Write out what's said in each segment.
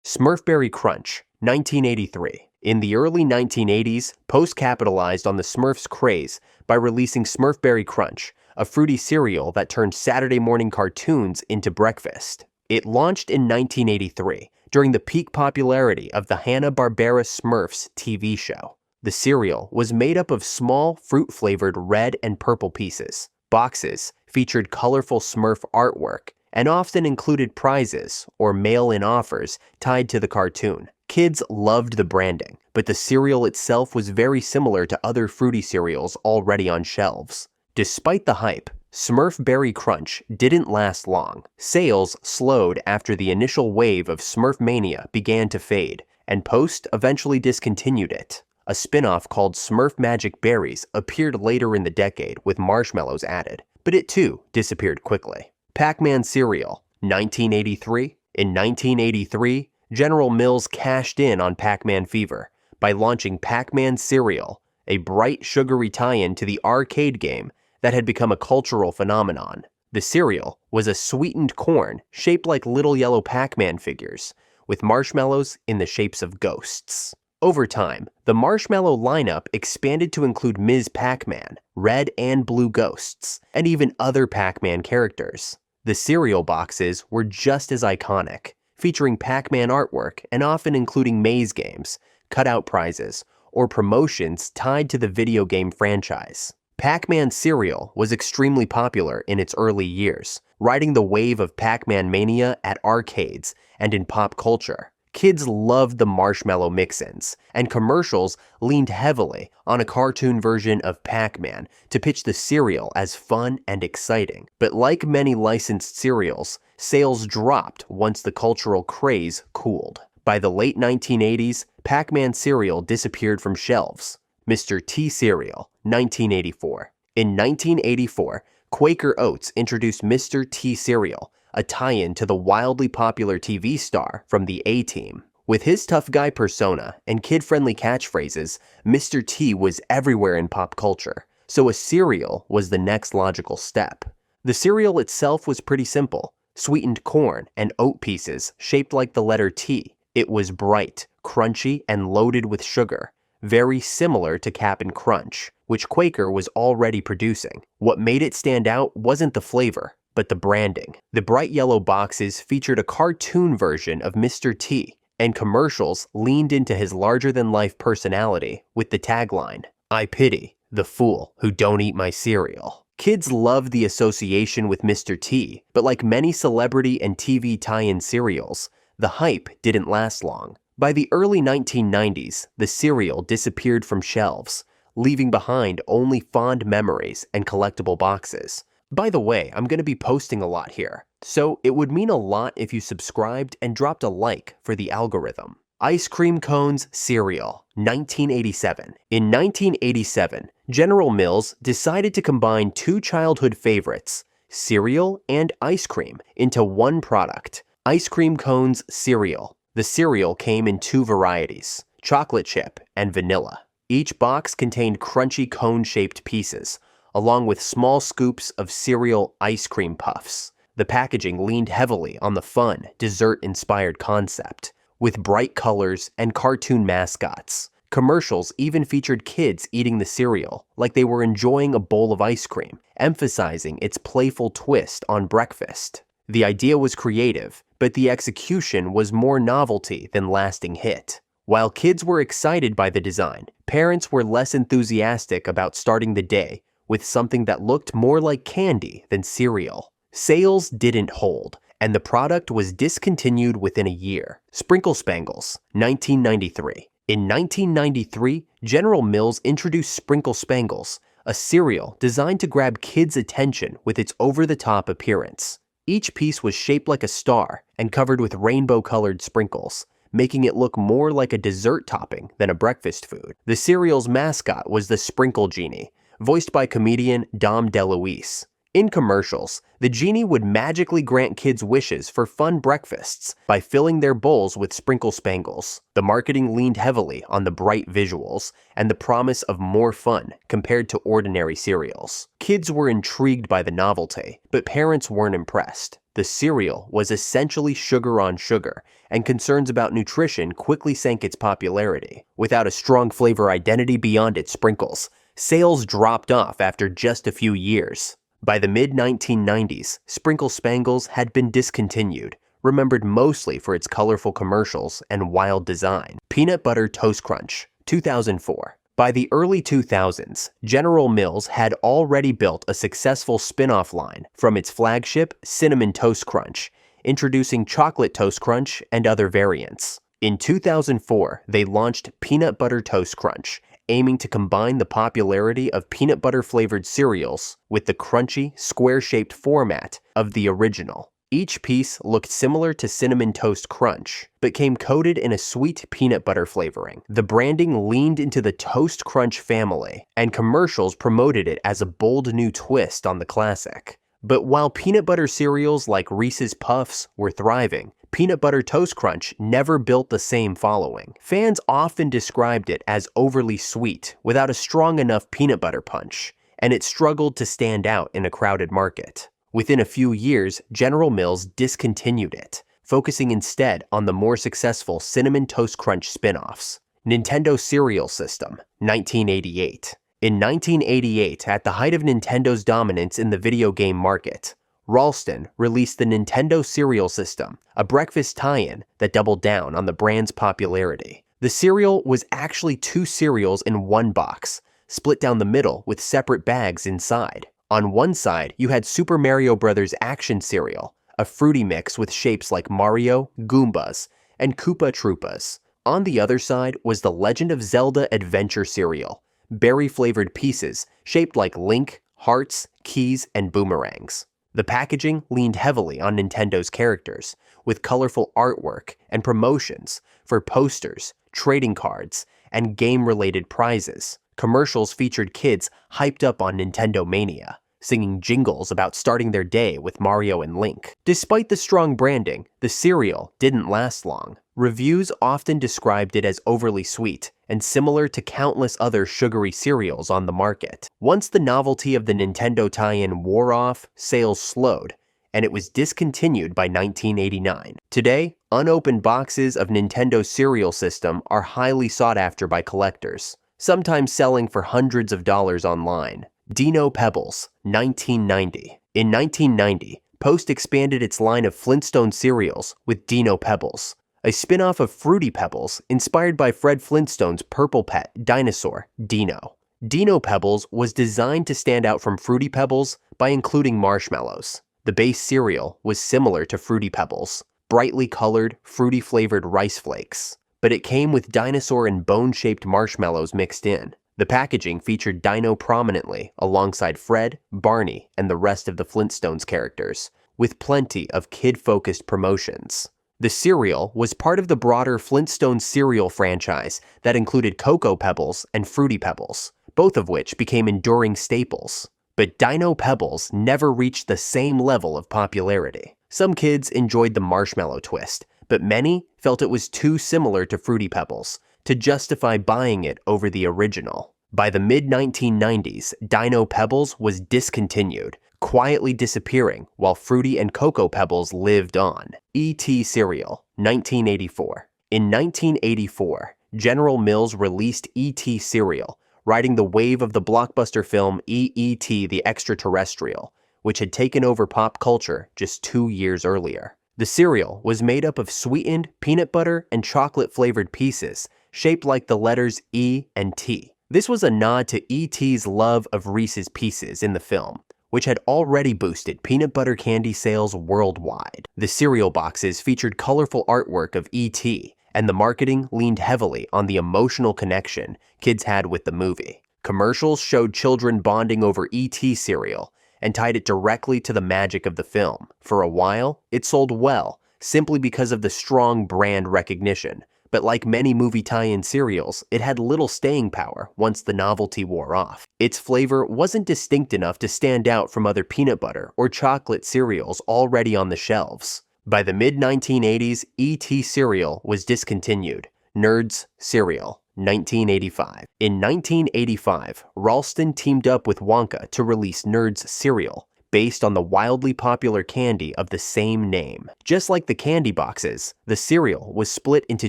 Smurfberry Crunch, 1983. In the early 1980s, Post capitalized on the Smurfs' craze by releasing Smurfberry Crunch, a fruity cereal that turned Saturday morning cartoons into breakfast. It launched in 1983, during the peak popularity of the Hanna-Barbera Smurfs TV show. The cereal was made up of small, fruit-flavored red and purple pieces. Boxes featured colorful Smurf artwork and often included prizes or mail-in offers tied to the cartoon. Kids loved the branding, but the cereal itself was very similar to other fruity cereals already on shelves. Despite the hype, Smurfberry Crunch didn't last long. Sales slowed after the initial wave of Smurf mania began to fade, and Post eventually discontinued it. A spin-off called Smurf Magic Berries appeared later in the decade with marshmallows added, but it too disappeared quickly. Pac-Man Cereal, 1983. In 1983, General Mills cashed in on Pac-Man fever by launching Pac-Man Cereal, a bright, sugary tie-in to the arcade game that had become a cultural phenomenon. The cereal was a sweetened corn shaped like little yellow Pac-Man figures, with marshmallows in the shapes of ghosts. Over time, the marshmallow lineup expanded to include Ms. Pac-Man, red and blue ghosts, and even other Pac-Man characters. The cereal boxes were just as iconic, featuring Pac-Man artwork and often including maze games, cutout prizes, or promotions tied to the video game franchise. Pac-Man Cereal was extremely popular in its early years, riding the wave of Pac-Man mania at arcades and in pop culture. Kids loved the marshmallow mix-ins, and commercials leaned heavily on a cartoon version of Pac-Man to pitch the cereal as fun and exciting. But like many licensed cereals, sales dropped once the cultural craze cooled. By the late 1980s, Pac-Man cereal disappeared from shelves. Mr. T cereal, 1984. In 1984, Quaker Oats introduced Mr. T cereal, a tie-in to the wildly popular TV star from the A-Team. With his tough guy persona and kid-friendly catchphrases, Mr. T was everywhere in pop culture, so a cereal was the next logical step. The cereal itself was pretty simple: sweetened corn and oat pieces shaped like the letter T. It was bright, crunchy, and loaded with sugar, very similar to Cap'n Crunch, which Quaker was already producing. What made it stand out wasn't the flavor, but the branding. The bright yellow boxes featured a cartoon version of Mr. T, and commercials leaned into his larger-than-life personality with the tagline, "I pity the fool who don't eat my cereal." Kids loved the association with Mr. T, but like many celebrity and TV tie-in cereals, the hype didn't last long. By the early 1990s, the cereal disappeared from shelves, leaving behind only fond memories and collectible boxes. By the way, I'm going to be posting a lot here, so it would mean a lot if you subscribed and dropped a like for the algorithm. Ice Cream Cones Cereal, 1987. In 1987, General Mills decided to combine two childhood favorites, cereal and ice cream, into one product, Ice Cream Cones Cereal. The cereal came in two varieties, chocolate chip and vanilla. Each box contained crunchy cone-shaped pieces, along with small scoops of cereal ice cream puffs. The packaging leaned heavily on the fun, dessert-inspired concept, with bright colors and cartoon mascots. Commercials even featured kids eating the cereal like they were enjoying a bowl of ice cream, emphasizing its playful twist on breakfast. The idea was creative, but the execution was more novelty than lasting hit. While kids were excited by the design, parents were less enthusiastic about starting the day with something that looked more like candy than cereal. Sales didn't hold, and the product was discontinued within a year. Sprinkle Spangles, 1993. In 1993, General Mills introduced Sprinkle Spangles, a cereal designed to grab kids' attention with its over-the-top appearance. Each piece was shaped like a star and covered with rainbow-colored sprinkles, making it look more like a dessert topping than a breakfast food. The cereal's mascot was the Sprinkle Genie, voiced by comedian Dom DeLuise. In commercials, the genie would magically grant kids wishes for fun breakfasts by filling their bowls with Sprinkle Spangles. The marketing leaned heavily on the bright visuals and the promise of more fun compared to ordinary cereals. Kids were intrigued by the novelty, but parents weren't impressed. the cereal was essentially sugar on sugar, and concerns about nutrition quickly sank its popularity. Without a strong flavor identity beyond its sprinkles, sales dropped off after just a few years. By the mid-1990s, Sprinkle Spangles had been discontinued, remembered mostly for its colorful commercials and wild design. Peanut Butter Toast Crunch, 2004. By the early 2000s, General Mills had already built a successful spin-off line from its flagship Cinnamon Toast Crunch, introducing Chocolate Toast Crunch and other variants. In 2004, they launched Peanut Butter Toast Crunch, aiming to combine the popularity of peanut butter-flavored cereals with the crunchy, square-shaped format of the original. Each piece looked similar to Cinnamon Toast Crunch, but came coated in a sweet peanut butter flavoring. The branding leaned into the Toast Crunch family, and commercials promoted it as a bold new twist on the classic. But while peanut butter cereals like Reese's Puffs were thriving, Peanut Butter Toast Crunch never built the same following. Fans often described it as overly sweet, without a strong enough peanut butter punch, and it struggled to stand out in a crowded market. Within a few years, General Mills discontinued it, focusing instead on the more successful Cinnamon Toast Crunch spin-offs. Nintendo Cereal System, 1988. In 1988, at the height of Nintendo's dominance in the video game market, Ralston released the Nintendo Cereal System, a breakfast tie-in that doubled down on the brand's popularity. The cereal was actually two cereals in one box, split down the middle with separate bags inside. On one side, you had Super Mario Bros. Action Cereal, a fruity mix with shapes like Mario, Goombas, and Koopa Troopas. On the other side was the Legend of Zelda Adventure Cereal, berry-flavored pieces shaped like Link, hearts, keys, and boomerangs. The packaging leaned heavily on Nintendo's characters, with colorful artwork and promotions for posters, trading cards, and game-related prizes. Commercials featured kids hyped up on Nintendo Mania, singing jingles about starting their day with Mario and Link. Despite the strong branding, the cereal didn't last long. Reviews often described it as overly sweet and similar to countless other sugary cereals on the market. Once the novelty of the Nintendo tie-in wore off, sales slowed, and it was discontinued by 1989. Today, unopened boxes of Nintendo's Cereal System are highly sought after by collectors, sometimes selling for hundreds of dollars online. Dino Pebbles, 1990. In 1990, Post expanded its line of Flintstone cereals with Dino Pebbles, a spin-off of Fruity Pebbles inspired by Fred Flintstone's purple pet dinosaur, Dino. Dino Pebbles was designed to stand out from Fruity Pebbles by including marshmallows. The base cereal was similar to Fruity Pebbles, brightly colored, fruity-flavored rice flakes, but it came with dinosaur and bone-shaped marshmallows mixed in. The packaging featured Dino prominently alongside Fred, Barney, and the rest of the Flintstones characters, with plenty of kid-focused promotions. The cereal was part of the broader Flintstones cereal franchise that included Cocoa Pebbles and Fruity Pebbles, both of which became enduring staples. But Dino Pebbles never reached the same level of popularity. Some kids enjoyed the marshmallow twist, but many felt it was too similar to Fruity Pebbles to justify buying it over the original. By the mid-1990s, Dino Pebbles was discontinued, quietly disappearing while Fruity and Cocoa Pebbles lived on. E.T. Cereal, 1984. In 1984, General Mills released E.T. Cereal, riding the wave of the blockbuster film E.E.T. the Extraterrestrial, which had taken over pop culture just 2 years earlier. The cereal was made up of sweetened peanut butter and chocolate-flavored pieces shaped like the letters E and T. This was a nod to E.T.'s love of Reese's Pieces in the film, which had already boosted peanut butter candy sales worldwide. The cereal boxes featured colorful artwork of E.T., and the marketing leaned heavily on the emotional connection kids had with the movie. Commercials showed children bonding over E.T. cereal and tied it directly to the magic of the film. For a while, it sold well, simply because of the strong brand recognition, but like many movie tie-in cereals, it had little staying power once the novelty wore off. Its flavor wasn't distinct enough to stand out from other peanut butter or chocolate cereals already on the shelves. By the mid-1980s, E.T. cereal was discontinued. Nerds Cereal, 1985. In 1985, Ralston teamed up with Wonka to release Nerds Cereal, based on the wildly popular candy of the same name. Just like the candy boxes, the cereal was split into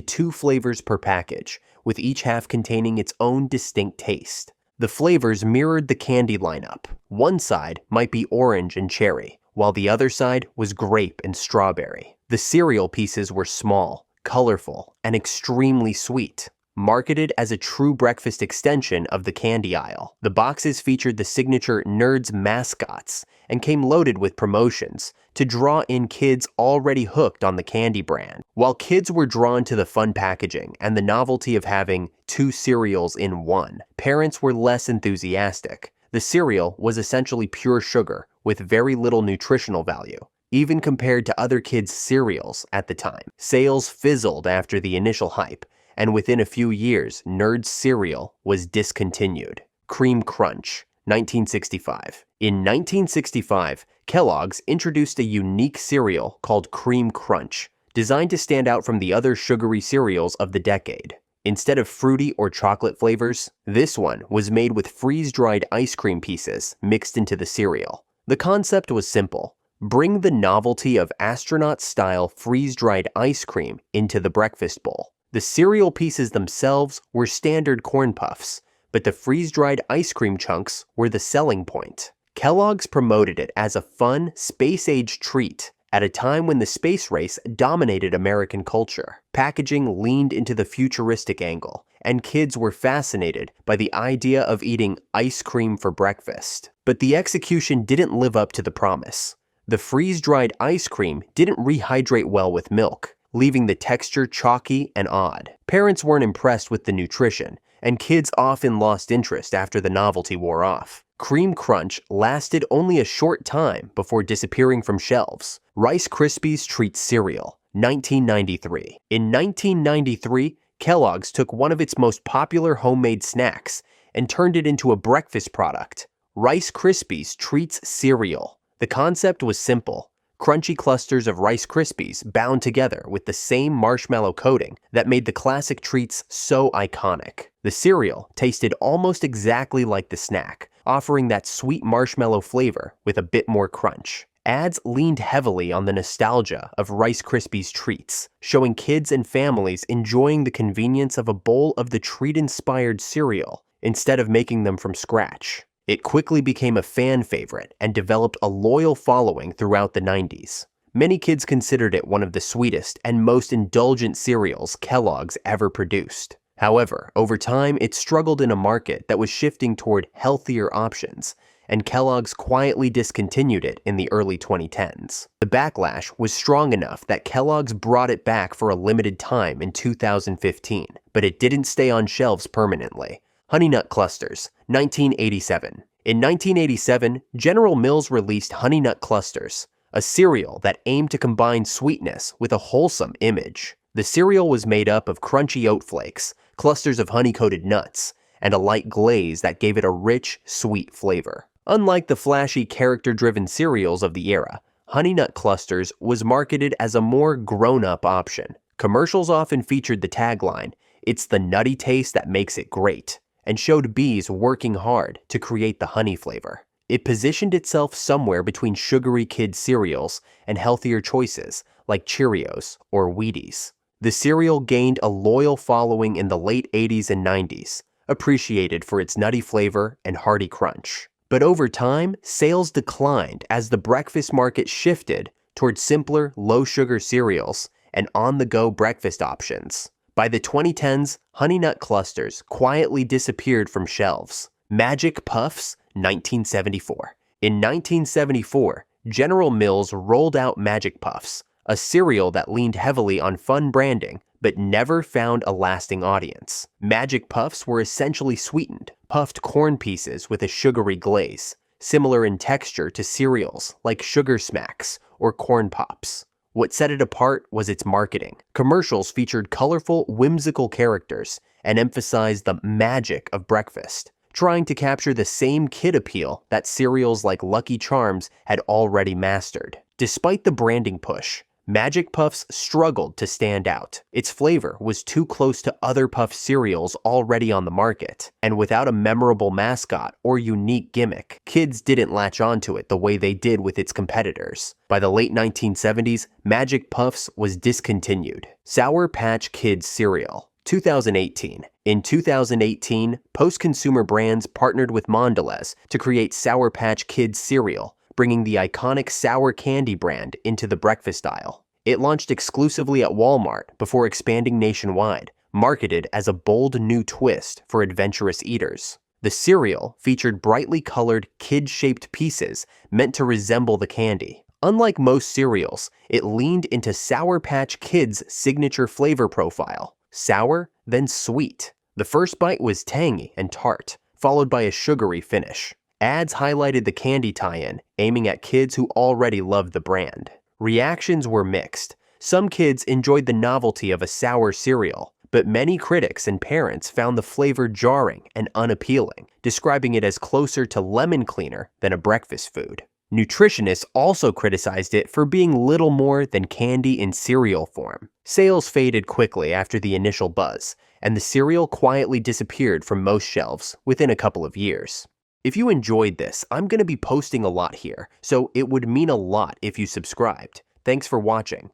2 flavors per package, with each half containing its own distinct taste. The flavors mirrored the candy lineup. One side might be orange and cherry, while the other side was grape and strawberry. The cereal pieces were small, colorful, and extremely sweet. Marketed as a true breakfast extension of the candy aisle, the boxes featured the signature Nerds mascots and came loaded with promotions to draw in kids already hooked on the candy brand. While kids were drawn to the fun packaging and the novelty of having 2 cereals in one, parents were less enthusiastic. The cereal was essentially pure sugar with very little nutritional value, even compared to other kids' cereals at the time. Sales fizzled after the initial hype, and within a few years, Nerds cereal was discontinued. Cream Crunch, 1965. In 1965, Kellogg's introduced a unique cereal called Cream Crunch, designed to stand out from the other sugary cereals of the decade. Instead of fruity or chocolate flavors, this one was made with freeze-dried ice cream pieces mixed into the cereal. The concept was simple. Bring the novelty of astronaut-style freeze-dried ice cream into the breakfast bowl. The cereal pieces themselves were standard corn puffs, but the freeze-dried ice cream chunks were the selling point. Kellogg's promoted it as a fun, space-age treat at a time when the space race dominated American culture. Packaging leaned into the futuristic angle, and kids were fascinated by the idea of eating ice cream for breakfast. But the execution didn't live up to the promise. The freeze-dried ice cream didn't rehydrate well with milk, leaving the texture chalky and odd. Parents weren't impressed with the nutrition, and kids often lost interest after the novelty wore off. Cream Crunch lasted only a short time before disappearing from shelves. Rice Krispies Treat Cereal, 1993. In 1993, Kellogg's took one of its most popular homemade snacks and turned it into a breakfast product, Rice Krispies Treats Cereal. The concept was simple. Crunchy clusters of Rice Krispies bound together with the same marshmallow coating that made the classic treats so iconic. The cereal tasted almost exactly like the snack, offering that sweet marshmallow flavor with a bit more crunch. Ads leaned heavily on the nostalgia of Rice Krispies treats, showing kids and families enjoying the convenience of a bowl of the treat-inspired cereal instead of making them from scratch. It quickly became a fan favorite and developed a loyal following throughout the 90s. Many kids considered it one of the sweetest and most indulgent cereals Kellogg's ever produced. However, over time, it struggled in a market that was shifting toward healthier options, and Kellogg's quietly discontinued it in the early 2010s. The backlash was strong enough that Kellogg's brought it back for a limited time in 2015, but it didn't stay on shelves permanently. Honey Nut Clusters, 1987. In 1987, General Mills released Honey Nut Clusters, a cereal that aimed to combine sweetness with a wholesome image. The cereal was made up of crunchy oat flakes, clusters of honey-coated nuts, and a light glaze that gave it a rich, sweet flavor. Unlike the flashy, character-driven cereals of the era, Honey Nut Clusters was marketed as a more grown-up option. Commercials often featured the tagline, "It's the nutty taste that makes it great," and showed bees working hard to create the honey flavor. It positioned itself somewhere between sugary kid cereals and healthier choices like Cheerios or Wheaties. The cereal gained a loyal following in the late 80s and 90s, appreciated for its nutty flavor and hearty crunch. But over time, sales declined as the breakfast market shifted toward simpler, low-sugar cereals and on-the-go breakfast options. By the 2010s, Honey Nut Clusters quietly disappeared from shelves. Magic Puffs, 1974. In 1974, General Mills rolled out Magic Puffs, a cereal that leaned heavily on fun branding but never found a lasting audience. Magic Puffs were essentially sweetened, puffed corn pieces with a sugary glaze, similar in texture to cereals like Sugar Smacks or Corn Pops. What set it apart was its marketing. Commercials featured colorful, whimsical characters and emphasized the magic of breakfast, trying to capture the same kid appeal that cereals like Lucky Charms had already mastered. Despite the branding push, Magic Puffs struggled to stand out. Its flavor was too close to other Puff cereals already on the market, and without a memorable mascot or unique gimmick, kids didn't latch onto it the way they did with its competitors. By the late 1970s, Magic Puffs was discontinued. Sour Patch Kids cereal. 2018. In 2018, post-consumer brands partnered with Mondelez to create Sour Patch Kids cereal, bringing the iconic sour candy brand into the breakfast aisle. It launched exclusively at Walmart before expanding nationwide, marketed as a bold new twist for adventurous eaters. The cereal featured brightly colored, kid-shaped pieces meant to resemble the candy. Unlike most cereals, it leaned into Sour Patch Kids' signature flavor profile: sour, then sweet. The first bite was tangy and tart, followed by a sugary finish. Ads highlighted the candy tie-in, aiming at kids who already loved the brand. Reactions were mixed. Some kids enjoyed the novelty of a sour cereal, but many critics and parents found the flavor jarring and unappealing, describing it as closer to lemon cleaner than a breakfast food. Nutritionists also criticized it for being little more than candy in cereal form. Sales faded quickly after the initial buzz, and the cereal quietly disappeared from most shelves within a couple of years. If you enjoyed this, I'm going to be posting a lot here, so it would mean a lot if you subscribed. Thanks for watching.